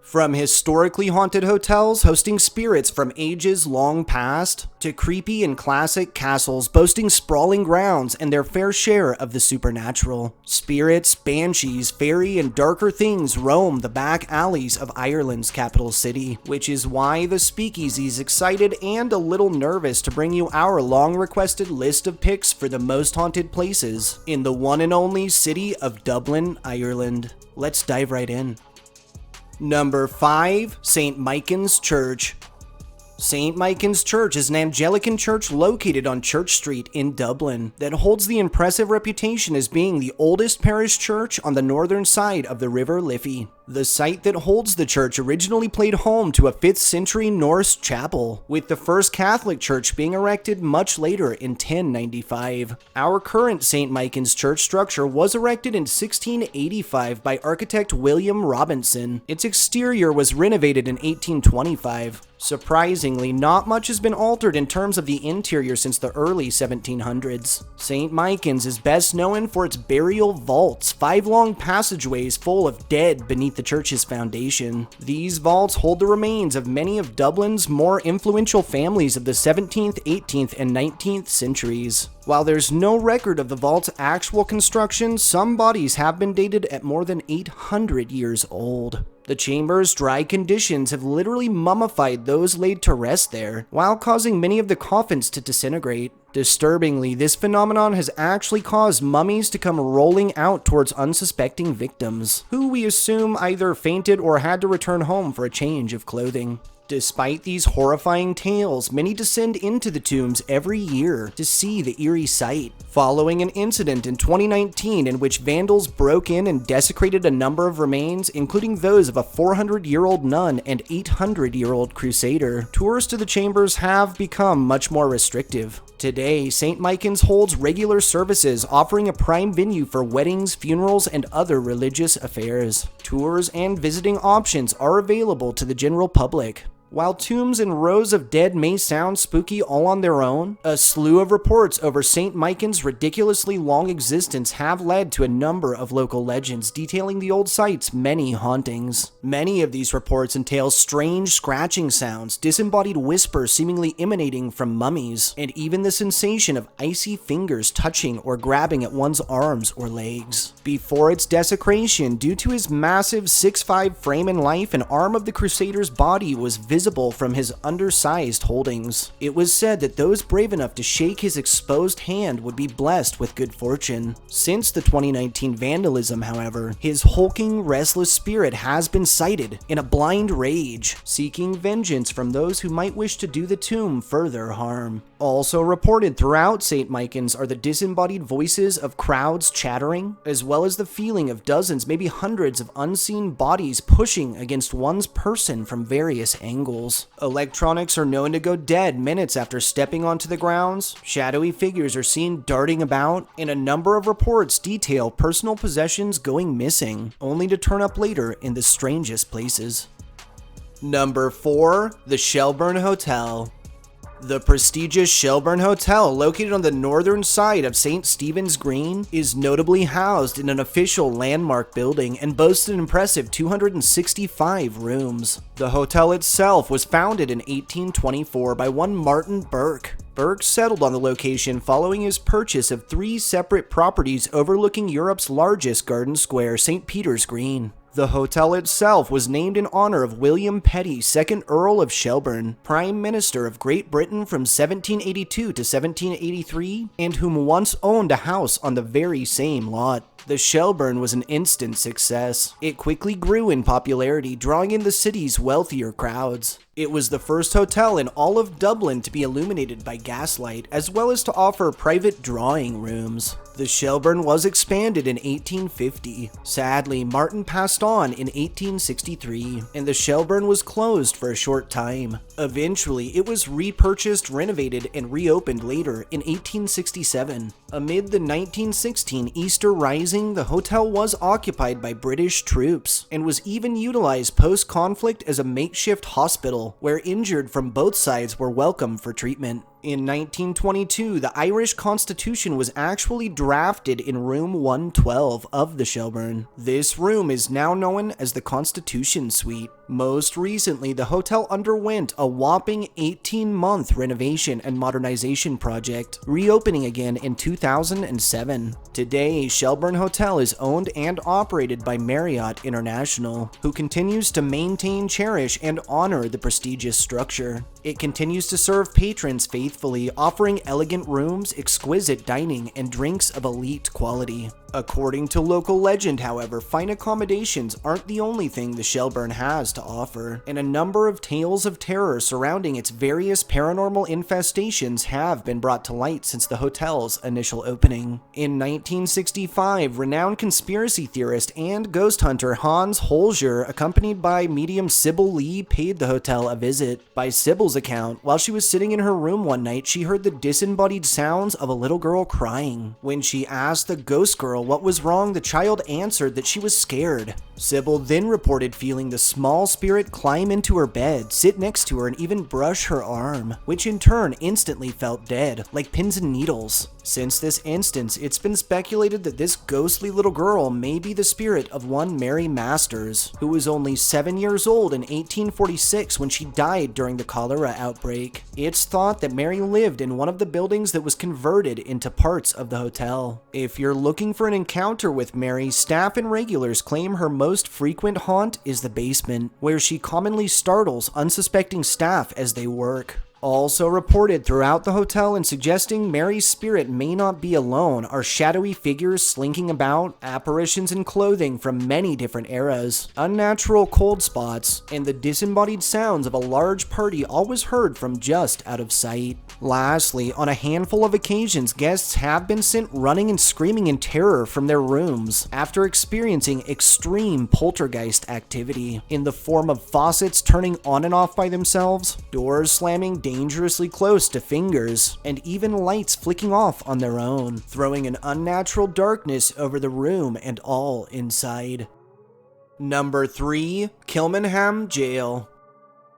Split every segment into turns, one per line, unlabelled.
From historically haunted hotels hosting spirits from ages long past, to creepy and classic castles boasting sprawling grounds and their fair share of the supernatural, spirits, banshees, fairy, and darker things roam the back alleys of Ireland's capital city, which is why the Speakeasy is excited and a little nervous to bring you our long-requested list of picks for the most haunted places in the one and only city of Dublin, Ireland. Let's dive right in. Number 5. St. Michan's Church. St. Michan's Church is an Anglican church located on Church Street in Dublin that holds the impressive reputation as being the oldest parish church on the northern side of the River Liffey. The site that holds the church originally played home to a 5th century Norse chapel, with the first Catholic church being erected much later in 1095. Our current St. Michan's Church structure was erected in 1685 by architect William Robinson. Its exterior was renovated in 1825. Surprisingly, not much has been altered in terms of the interior since the early 1700s. St. Michan's is best known for its burial vaults, 5 long passageways full of dead beneath the church's foundation. These vaults hold the remains of many of Dublin's more influential families of the 17th, 18th, and 19th centuries. While there's no record of the vault's actual construction, some bodies have been dated at more than 800 years old. The chamber's dry conditions have literally mummified those laid to rest there, while causing many of the coffins to disintegrate. Disturbingly, this phenomenon has actually caused mummies to come rolling out towards unsuspecting victims, who we assume either fainted or had to return home for a change of clothing. Despite these horrifying tales, many descend into the tombs every year to see the eerie sight. Following an incident in 2019 in which vandals broke in and desecrated a number of remains, including those of a 400-year-old nun and 800-year-old crusader, tours to the chambers have become much more restrictive. Today, St. Michan's holds regular services, offering a prime venue for weddings, funerals, and other religious affairs. Tours and visiting options are available to the general public. While tombs and rows of dead may sound spooky all on their own, a slew of reports over St. Michan's ridiculously long existence have led to a number of local legends detailing the old site's many hauntings. Many of these reports entail strange scratching sounds, disembodied whispers seemingly emanating from mummies, and even the sensation of icy fingers touching or grabbing at one's arms or legs. Before its desecration, due to his massive 6'5" frame and life, an arm of the crusader's body was visible from his undersized holdings. It was said that those brave enough to shake his exposed hand would be blessed with good fortune. Since the 2019 vandalism, however, his hulking, restless spirit has been sighted in a blind rage, seeking vengeance from those who might wish to do the tomb further harm. Also reported throughout St. Michan's are the disembodied voices of crowds chattering, as well as the feeling of dozens, maybe hundreds of unseen bodies pushing against one's person from various angles. Electronics are known to go dead minutes after stepping onto the grounds, shadowy figures are seen darting about, and a number of reports detail personal possessions going missing, only to turn up later in the strangest places. Number 4. The Shelbourne Hotel. The prestigious Shelbourne Hotel, located on the northern side of St. Stephen's Green, is notably housed in an official landmark building and boasts an impressive 265 rooms. The hotel itself was founded in 1824 by one Martin Burke. Burke settled on the location following his purchase of 3 separate properties overlooking Europe's largest garden square, St. Peter's Green. The hotel itself was named in honor of William Petty, 2nd Earl of Shelbourne, Prime Minister of Great Britain from 1782 to 1783, and whom once owned a house on the very same lot. The Shelbourne was an instant success. It quickly grew in popularity, drawing in the city's wealthier crowds. It was the first hotel in all of Dublin to be illuminated by gaslight, as well as to offer private drawing rooms. The Shelbourne was expanded in 1850. Sadly, Martin passed on in 1863, and the Shelbourne was closed for a short time. Eventually, it was repurchased, renovated, and reopened later in 1867. Amid the 1916 Easter Rising, the hotel was occupied by British troops, and was even utilized post-conflict as a makeshift hospital, where injured from both sides were welcome for treatment. In 1922, the Irish Constitution was actually drafted in room 112 of the Shelbourne. This room is now known as the Constitution Suite. Most recently, the hotel underwent a whopping 18-month renovation and modernization project, reopening again in 2007. Today, Shelbourne Hotel is owned and operated by Marriott International, who continues to maintain, cherish, and honor the prestigious structure. It continues to serve patrons faithfully, offering elegant rooms, exquisite dining, and drinks of elite quality. According to local legend, however, fine accommodations aren't the only thing the Shelbourne has to offer, and a number of tales of terror surrounding its various paranormal infestations have been brought to light since the hotel's initial opening. In 1965, renowned conspiracy theorist and ghost hunter Hans Holzer, accompanied by medium Sybil Lee, paid the hotel a visit. By Sybil's account, while she was sitting in her room one night, she heard the disembodied sounds of a little girl crying. When she asked the ghost girl what was wrong, the child answered that she was scared. Sybil then reported feeling the small spirit climb into her bed, sit next to her, and even brush her arm, which in turn instantly felt dead, like pins and needles. Since this instance, it's been speculated that this ghostly little girl may be the spirit of one Mary Masters, who was only 7 years old in 1846 when she died during the cholera outbreak. It's thought that Mary lived in one of the buildings that was converted into parts of the hotel. If you're looking for an encounter with Mary, staff and regulars claim her most frequent haunt is the basement, where she commonly startles unsuspecting staff as they work. Also reported throughout the hotel and suggesting Mary's spirit may not be alone are shadowy figures slinking about, apparitions in clothing from many different eras, unnatural cold spots, and the disembodied sounds of a large party always heard from just out of sight. Lastly, on a handful of occasions, guests have been sent running and screaming in terror from their rooms after experiencing extreme poltergeist activity in the form of faucets turning on and off by themselves, doors slamming dangerously close to fingers, and even lights flicking off on their own, throwing an unnatural darkness over the room and all inside. Number 3. Kilmainham Jail.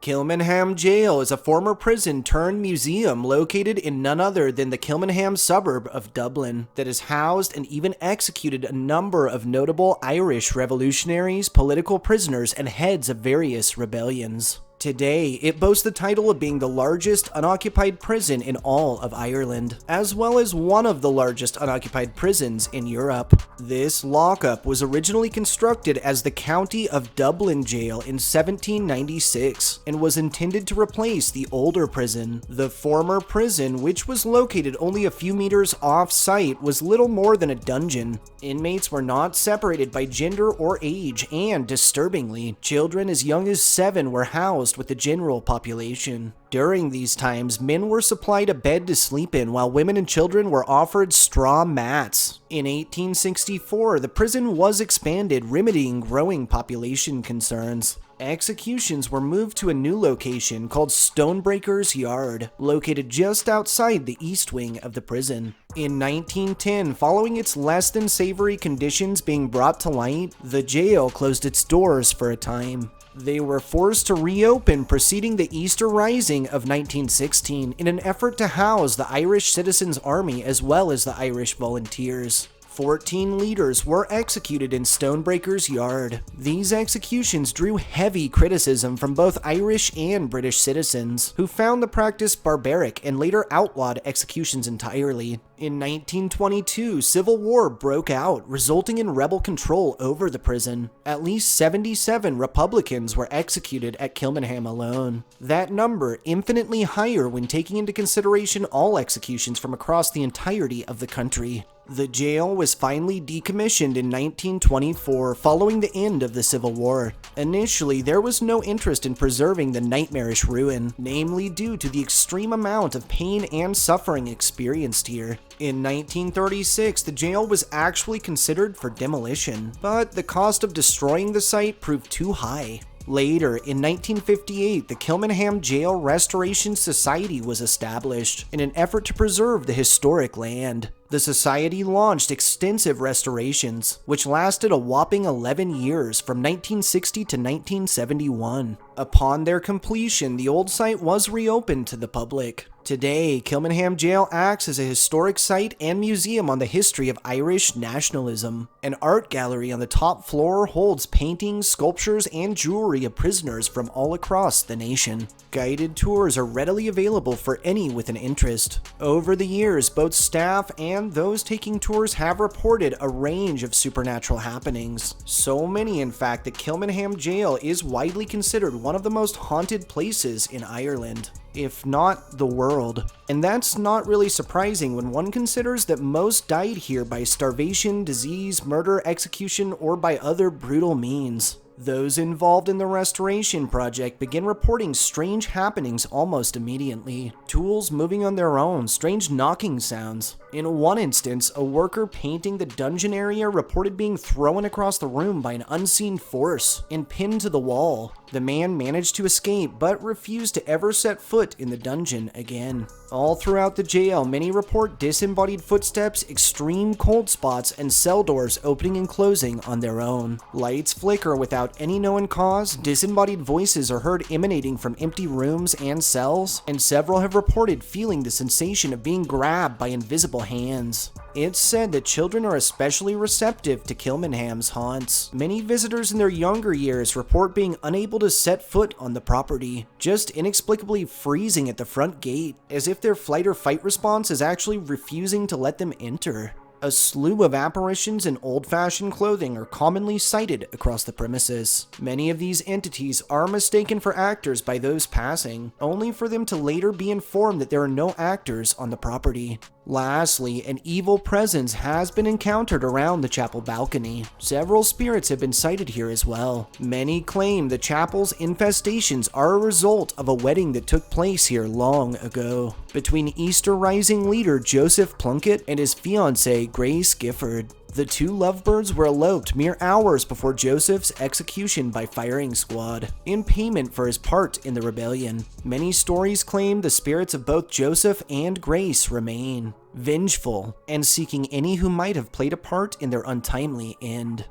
Kilmainham Jail is a former prison turned museum located in none other than the Kilmainham suburb of Dublin that has housed and even executed a number of notable Irish revolutionaries, political prisoners, and heads of various rebellions. Today, it boasts the title of being the largest unoccupied prison in all of Ireland, as well as one of the largest unoccupied prisons in Europe. This lockup was originally constructed as the County of Dublin Jail in 1796 and was intended to replace the older prison. The former prison, which was located only a few meters off-site, was little more than a dungeon. Inmates were not separated by gender or age, and, disturbingly, children as young as 7 were housed with the general population. During these times, men were supplied a bed to sleep in, while women and children were offered straw mats. In 1864, the prison was expanded, remedying growing population concerns. Executions were moved to a new location called Stonebreaker's Yard, located just outside the east wing of the prison. In 1910, following its less than savory conditions being brought to light, the jail closed its doors for a time. They were forced to reopen preceding the Easter Rising of 1916 in an effort to house the Irish Citizens' Army as well as the Irish Volunteers. 14 leaders were executed in Stonebreaker's Yard. These executions drew heavy criticism from both Irish and British citizens, who found the practice barbaric and later outlawed executions entirely. In 1922, civil war broke out, resulting in rebel control over the prison. At least 77 Republicans were executed at Kilmainham alone. That number infinitely higher when taking into consideration all executions from across the entirety of the country. The jail was finally decommissioned in 1924 following the end of the Civil War. Initially, there was no interest in preserving the nightmarish ruin, namely due to the extreme amount of pain and suffering experienced here. In 1936, the jail was actually considered for demolition, but the cost of destroying the site proved too high. Later, in 1958, the Kilmainham Jail Restoration Society was established in an effort to preserve the historic land. The society launched extensive restorations, which lasted a whopping 11 years from 1960 to 1971. Upon their completion, the old site was reopened to the public. Today, Kilmainham Jail acts as a historic site and museum on the history of Irish nationalism. An art gallery on the top floor holds paintings, sculptures, and jewelry of prisoners from all across the nation. Guided tours are readily available for any with an interest. Over the years, both staff and those taking tours have reported a range of supernatural happenings. So many, in fact, that Kilmainham Jail is widely considered one of the most haunted places in Ireland, if not the world. And that's not really surprising when one considers that most died here by starvation, disease, murder, execution, or by other brutal means. Those involved in the restoration project begin reporting strange happenings almost immediately. Tools moving on their own, strange knocking sounds. In one instance, a worker painting the dungeon area reported being thrown across the room by an unseen force and pinned to the wall. The man managed to escape, but refused to ever set foot in the dungeon again. All throughout the jail, many report disembodied footsteps, extreme cold spots, and cell doors opening and closing on their own. Lights flicker without any known cause, disembodied voices are heard emanating from empty rooms and cells, and several have reported feeling the sensation of being grabbed by invisible hands. It's said that children are especially receptive to Kilmainham's haunts. Many visitors in their younger years report being unable to set foot on the property, just inexplicably freezing at the front gate, as if their flight or fight response is actually refusing to let them enter. A slew of apparitions in old-fashioned clothing are commonly sighted across the premises. Many of these entities are mistaken for actors by those passing, only for them to later be informed that there are no actors on the property. Lastly, an evil presence has been encountered around the chapel balcony. Several spirits have been sighted here as well. Many claim the chapel's infestations are a result of a wedding that took place here long ago, between Easter Rising leader Joseph Plunkett and his fiancée Grace Gifford. The two lovebirds were eloped mere hours before Joseph's execution by firing squad, in payment for his part in the rebellion. Many stories claim the spirits of both Joseph and Grace remain, vengeful, and seeking any who might have played a part in their untimely end.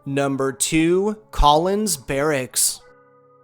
Number 2. Collins Barracks.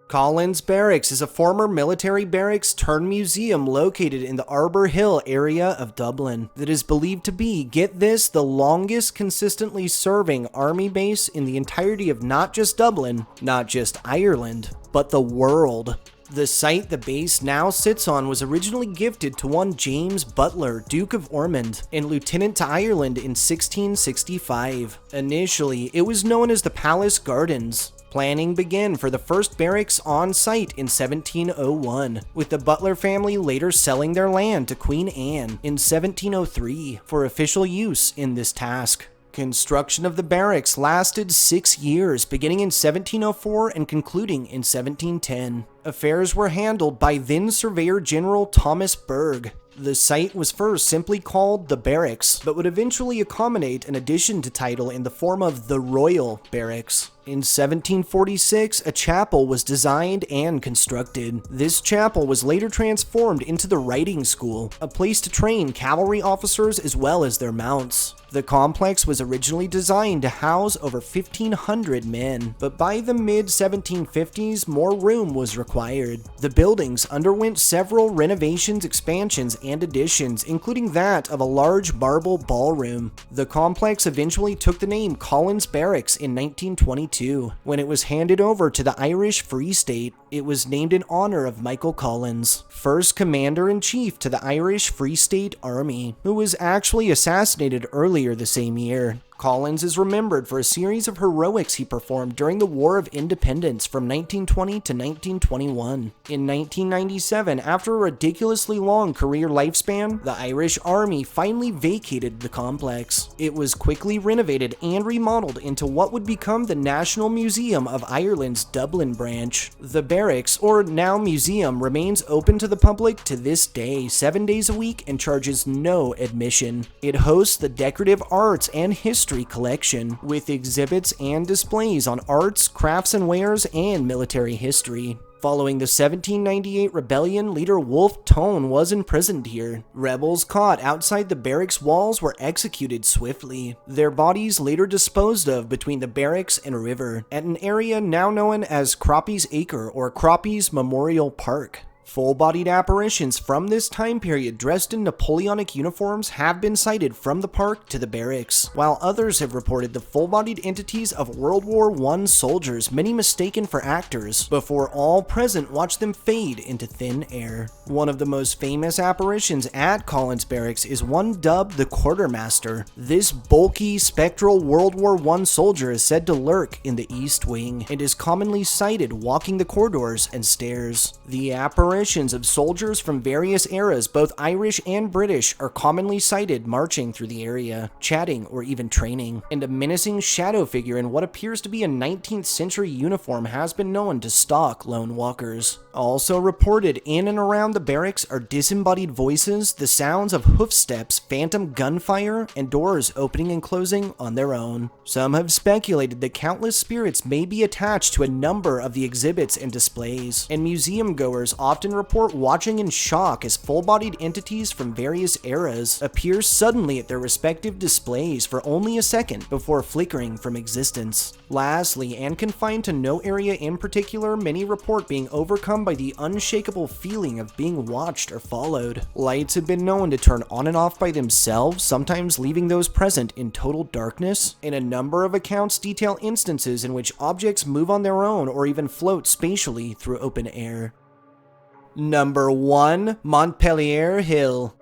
Collins Barracks is a former military barracks turned museum located in the Arbor Hill area of Dublin that is believed to be, get this, the longest consistently serving army base in the entirety of not just Dublin, not just Ireland, but the world. The site the base now sits on was originally gifted to one James Butler, Duke of Ormond, and Lieutenant to Ireland in 1665. Initially, it was known as the Palace Gardens. Planning began for the first barracks on site in 1701, with the Butler family later selling their land to Queen Anne in 1703 for official use in this task. Construction of the barracks lasted 6 years, beginning in 1704 and concluding in 1710. Affairs were handled by then Surveyor General Thomas Berg. The site was first simply called the Barracks, but would eventually accommodate an addition to title in the form of the Royal Barracks. In 1746, a chapel was designed and constructed. This chapel was later transformed into the Riding School, a place to train cavalry officers as well as their mounts. The complex was originally designed to house over 1,500 men, but by the mid-1750s, more room was required. The buildings underwent several renovations, expansions, and additions, including that of a large marble ballroom. The complex eventually took the name Collins Barracks in 1922. When it was handed over to the Irish Free State. It was named in honor of Michael Collins, first Commander-in-Chief to the Irish Free State Army, who was actually assassinated earlier the same year. Collins is remembered for a series of heroics he performed during the War of Independence from 1920 to 1921. In 1997, after a ridiculously long career lifespan, the Irish Army finally vacated the complex. It was quickly renovated and remodeled into what would become the National Museum of Ireland's Dublin branch. The barracks, or now museum, remains open to the public to this day, 7 days a week, and charges no admission. It hosts the decorative arts and history collection, with exhibits and displays on arts, crafts and wares, and military history. Following the 1798 rebellion, leader Wolfe Tone was imprisoned here. Rebels caught outside the barracks walls were executed swiftly, their bodies later disposed of between the barracks and a river, at an area now known as Croppy's Acre or Croppy's Memorial Park. Full-bodied apparitions from this time period dressed in Napoleonic uniforms have been sighted from the park to the barracks, while others have reported the full-bodied entities of World War I soldiers, many mistaken for actors, before all present watched them fade into thin air. One of the most famous apparitions at Collins Barracks is one dubbed the Quartermaster. This bulky, spectral World War I soldier is said to lurk in the East Wing and is commonly sighted walking the corridors and stairs. The apparitions of soldiers from various eras, both Irish and British, are commonly sighted marching through the area, chatting or even training, and a menacing shadow figure in what appears to be a 19th century uniform has been known to stalk lone walkers. Also reported in and around the barracks are disembodied voices, the sounds of hoofsteps, phantom gunfire, and doors opening and closing on their own. Some have speculated that countless spirits may be attached to a number of the exhibits and displays, and museum goers often report watching in shock as full-bodied entities from various eras appear suddenly at their respective displays for only a second before flickering from existence. Lastly, and confined to no area in particular, many report being overcome by the unshakable feeling of being watched or followed. Lights have been known to turn on and off by themselves, sometimes leaving those present in total darkness, and a number of accounts detail instances in which objects move on their own or even float spatially through open air. Number 1. Montpelier Hill.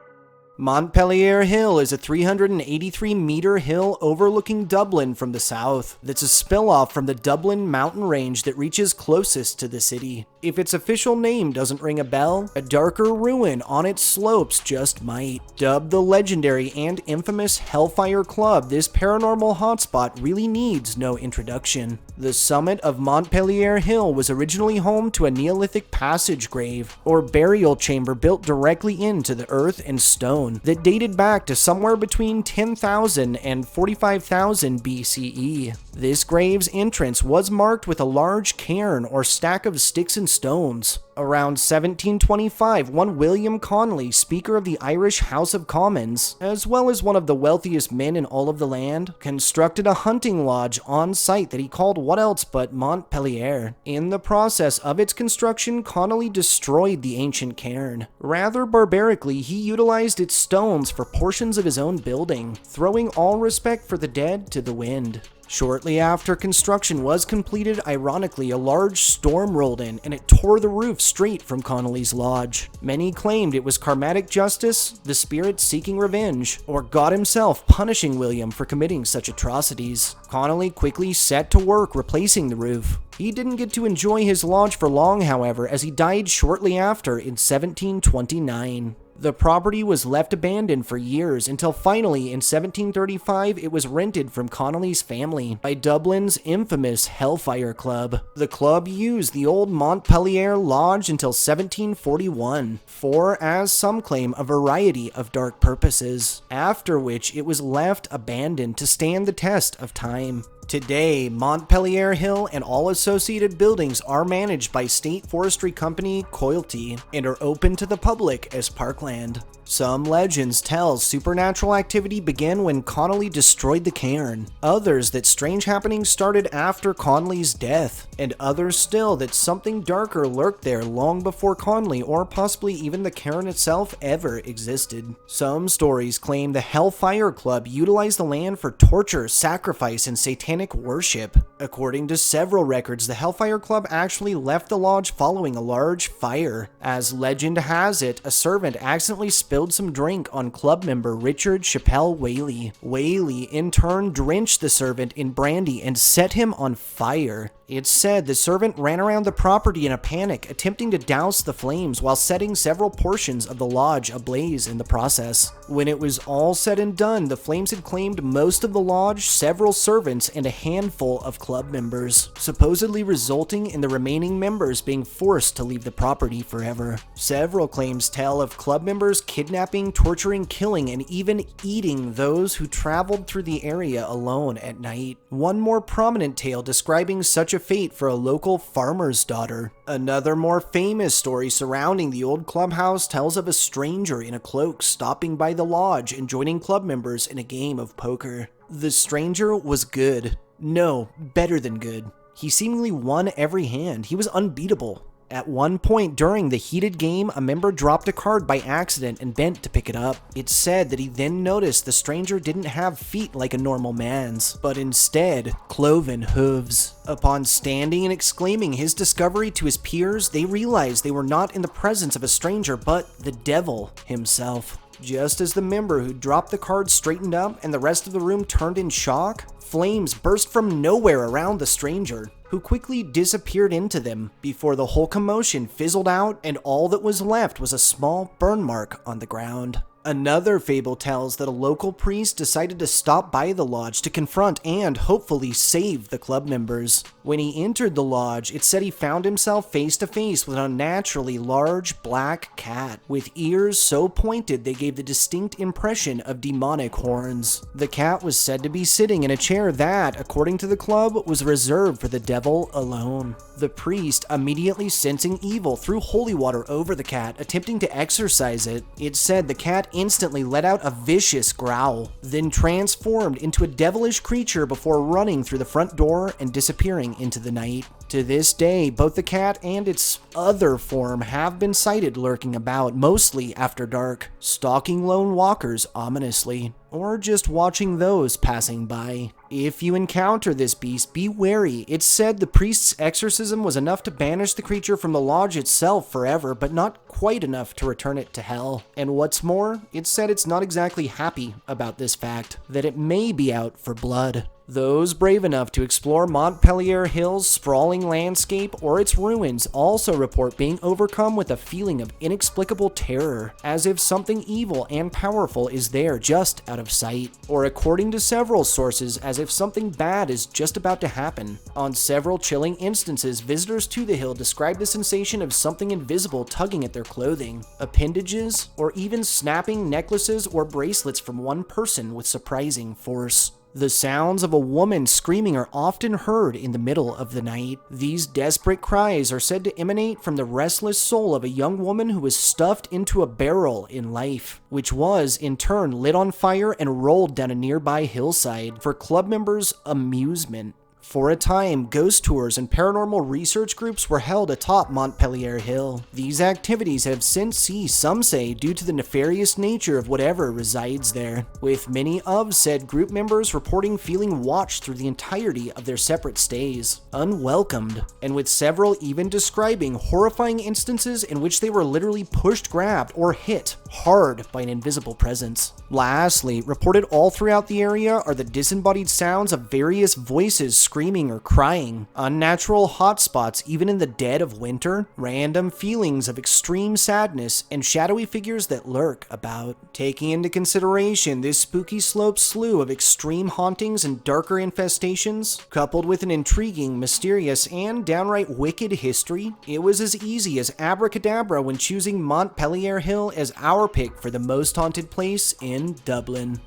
Montpelier Hill is a 383-meter hill overlooking Dublin from the south that's a spill-off from the Dublin mountain range that reaches closest to the city. If its official name doesn't ring a bell, a darker ruin on its slopes just might. Dubbed the legendary and infamous Hellfire Club, this paranormal hotspot really needs no introduction. The summit of Montpelier Hill was originally home to a Neolithic passage grave, or burial chamber built directly into the earth and stone, that dated back to somewhere between 10,000 and 45,000 BCE. This grave's entrance was marked with a large cairn or stack of sticks and stones. Around 1725, one William Connolly, Speaker of the Irish House of Commons, as well as one of the wealthiest men in all of the land, constructed a hunting lodge on site that he called what else but Montpelier. In the process of its construction, Connolly destroyed the ancient cairn. Rather barbarically, he utilized its stones for portions of his own building, throwing all respect for the dead to the wind. Shortly after construction was completed, ironically, a large storm rolled in and it tore the roof straight from Connolly's lodge. Many claimed it was karmatic justice, the spirit seeking revenge, or God himself punishing William for committing such atrocities. Connolly quickly set to work replacing the roof. He didn't get to enjoy his lodge for long, however, as he died shortly after in 1729. The property was left abandoned for years until finally in 1735 it was rented from Connolly's family by Dublin's infamous Hellfire Club. The club used the old Montpelier Lodge until 1741 for, as some claim, a variety of dark purposes, after which it was left abandoned to stand the test of time. Today, Montpelier Hill and all associated buildings are managed by state forestry company Coilty and are open to the public as parkland. Some legends tell supernatural activity began when Connolly destroyed the cairn, others that strange happenings started after Connolly's death, and others still that something darker lurked there long before Connolly or possibly even the cairn itself ever existed. Some stories claim the Hellfire Club utilized the land for torture, sacrifice, and satanic worship. According to several records, the Hellfire Club actually left the lodge following a large fire. As legend has it, a servant accidentally spilled some drink on club member Richard Chappell Whaley. Whaley in turn drenched the servant in brandy and set him on fire. It's said the servant ran around the property in a panic, attempting to douse the flames while setting several portions of the lodge ablaze in the process. When it was all said and done, the flames had claimed most of the lodge, several servants, and a handful of club members, supposedly resulting in the remaining members being forced to leave the property forever. Several claims tell of club members kidnapping, torturing, killing, and even eating those who traveled through the area alone at night. One more prominent tale describing such a fate for a local farmer's daughter. Another more famous story surrounding the old clubhouse tells of a stranger in a cloak stopping by the lodge and joining club members in a game of poker. The stranger was good. No, better than good. He seemingly won every hand. He was unbeatable. At one point during the heated game, a member dropped a card by accident and bent to pick it up. It's said that he then noticed the stranger didn't have feet like a normal man's, but instead cloven hooves. Upon standing and exclaiming his discovery to his peers, they realized they were not in the presence of a stranger, but the devil himself. Just as the member who dropped the card straightened up and the rest of the room turned in shock, flames burst from nowhere around the stranger, who quickly disappeared into them before the whole commotion fizzled out and all that was left was a small burn mark on the ground. Another fable tells that a local priest decided to stop by the lodge to confront and hopefully save the club members. When he entered the lodge, it said he found himself face to face with an unnaturally large black cat with ears so pointed they gave the distinct impression of demonic horns. The cat was said to be sitting in a chair that, according to the club, was reserved for the devil alone. The priest, immediately sensing evil, threw holy water over the cat, attempting to exorcise it. It said the cat instantly let out a vicious growl, then transformed into a devilish creature before running through the front door and disappearing into the night. To this day, both the cat and its other form have been sighted lurking about, mostly after dark, stalking lone walkers ominously, or just watching those passing by. If you encounter this beast, be wary. It's said the priest's exorcism was enough to banish the creature from the lodge itself forever, but not quite enough to return it to hell. And what's more, it's said it's not exactly happy about this fact, that it may be out for blood. Those brave enough to explore Montpelier Hill's sprawling landscape or its ruins also report being overcome with a feeling of inexplicable terror, as if something evil and powerful is there just out of sight, or according to several sources, as if something bad is just about to happen. On several chilling instances, visitors to the hill describe the sensation of something invisible tugging at their clothing, appendages, or even snapping necklaces or bracelets from one person with surprising force. The sounds of a woman screaming are often heard in the middle of the night. These desperate cries are said to emanate from the restless soul of a young woman who was stuffed into a barrel in life, which was, in turn, lit on fire and rolled down a nearby hillside for club members' amusement. For a time, ghost tours and paranormal research groups were held atop Montpelier Hill. These activities have since ceased, some say, due to the nefarious nature of whatever resides there, with many of said group members reporting feeling watched through the entirety of their separate stays, unwelcomed, and with several even describing horrifying instances in which they were literally pushed, grabbed, or hit hard by an invisible presence. Lastly, reported all throughout the area are the disembodied sounds of various voices screaming or crying, unnatural hotspots even in the dead of winter, random feelings of extreme sadness, and shadowy figures that lurk about. Taking into consideration this spooky slope slew of extreme hauntings and darker infestations, coupled with an intriguing, mysterious, and downright wicked history, it was as easy as abracadabra when choosing Montpelier Hill as our pick for the most haunted place in Dublin.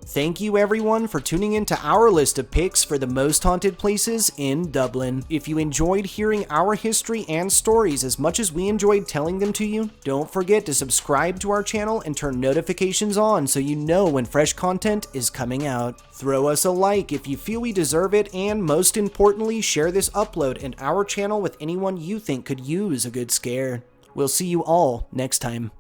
Thank you everyone for tuning into our list of picks for the most haunted places in Dublin. If you enjoyed hearing our history and stories as much as we enjoyed telling them to you, don't forget to subscribe to our channel and turn notifications on so you know when fresh content is coming out. Throw us a like if you feel we deserve it, and most importantly, share this upload and our channel with anyone you think could use a good scare. We'll see you all next time.